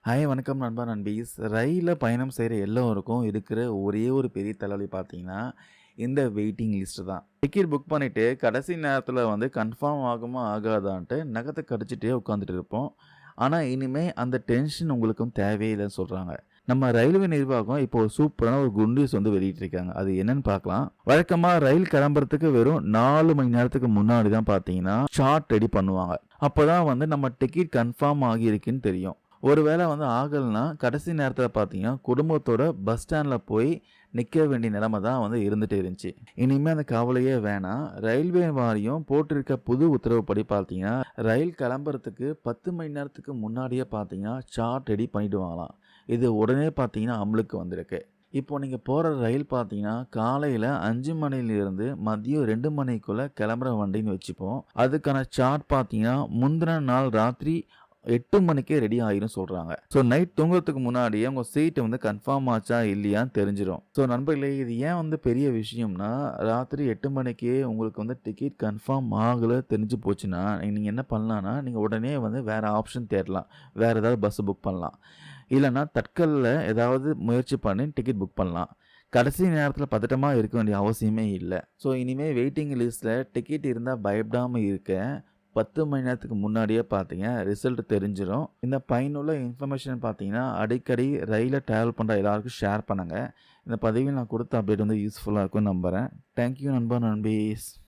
Hi வணக்கம் நண்பா நண்பீஸ். ரயில்ல பயணம் செய்ற எல்லோருக்கும் இருக்கிற ஒரே ஒரு பெரிய தலைவலி பார்த்தீங்கன்னா, இந்த வெயிட்டிங் லிஸ்ட் தான். டிக்கெட் புக் பண்ணிட்டு கடைசி நேரத்தில கன்ஃபார்ம் ஆகுமா ஆகாதான்ட்டு நகத்த கடிச்சிட்டே உட்காந்துட்டு இருப்போம். ஆனா இனிமே அந்த டென்ஷன் உங்களுக்கும் தேவையே இல்லன்னு சொல்றாங்க. நம்ம ரயில்வே நிர்வாகம் இப்போ ஒரு சூப்பரான ஒரு குட் நியூஸ் வெளியிட்டிருக்காங்க. அது என்னன்னு பார்க்கலாம். வழக்கமா ரயில் கிளம்புறதுக்கு வெறும் 4 மணி நேரத்துக்கு முன்னாடி தான் பார்த்தீங்கன்னா, சார்ட் ரெடி பண்ணுவாங்க. அப்பதான் நம்ம டிக்கெட் கன்ஃபார்ம் ஆகியிருக்குன்னு தெரியும். ஒருவேளை ஆகலன்னா, கடைசி நேரத்தில பார்த்தீங்கன்னா, குடும்பத்தோட பஸ் ஸ்டாண்ட்ல போய் நிக்க வேண்டிய நிலைமை தான் இருந்துட்டு இருந்துச்சு. இனிமே அந்த கவலையே வேணாம். ரயில்வே வாரியம் போட்டிருக்க புது உத்தரவுப்படி பார்த்தீங்கன்னா, ரயில் கிளம்புறதுக்கு 10 மணி நேரத்துக்கு முன்னாடியே பார்த்தீங்கன்னா, சார்ட் ரெடி பண்ணிடுவாங்களாம். இது உடனே பார்த்தீங்கன்னா, அமலுக்கு வந்திருக்கு. இப்போ நீங்க போற ரயில் பார்த்தீங்கன்னா, காலையில 5 மணியிலிருந்து மதியம் 2 மணிக்குள்ள கிளம்புற வண்டின்னு வச்சுப்போம். அதுக்கான சார்ட் பார்த்தீங்கன்னா, முந்தின நாள் ராத்திரி 8 மணிக்கே ரெடி ஆயிரும் சொல்றாங்க. ஸோ நைட் தூங்குறதுக்கு முன்னாடியே உங்க சீட் கன்ஃபார்ம் ஆச்சா இல்லையான்னு தெரிஞ்சிரும். ஸோ நண்பர்களே இது ஏன் பெரிய விஷயம்னா, ராத்திரி 8 மணிக்கே உங்களுக்கு டிக்கெட் கன்ஃபார்ம் ஆகல தெரிஞ்சு போச்சுன்னா, நீங்க என்ன பண்ணலாம்னா, நீங்க உடனே வேற ஆப்ஷன் தேடலாம். வேற ஏதாவது பஸ் புக் பண்ணலாம். இல்லன்னா தட்கல்ல ஏதாவது முயற்சி பண்ணி டிக்கெட் புக் பண்ணலாம். கடைசி நேரத்தில பதட்டமா இருக்க வேண்டிய அவசியமே இல்ல. ஸோ இனிமே வெயிட்டிங் லிஸ்ட்ல டிக்கெட் இருந்தா பயப்படாம இருக்க 10 மணி நேரத்துக்கு முன்னாடியே பார்த்தீங்க ரிசல்ட் தெரிஞ்சிரும். இந்த பயனுள்ள இன்ஃபர்மேஷன் பார்த்தீங்கன்னா, அடிக்கடி ரயில்ல டிராவல் பண்ற எல்லாருக்கும் ஷேர் பண்ணுங்க. இந்த பதிவில் நான் கொடுத்த அப்டேட் யூஸ்ஃபுல்லா இருக்கும்னு நம்புறேன். தேங்க் யூ நண்பா நண்பீஸ்.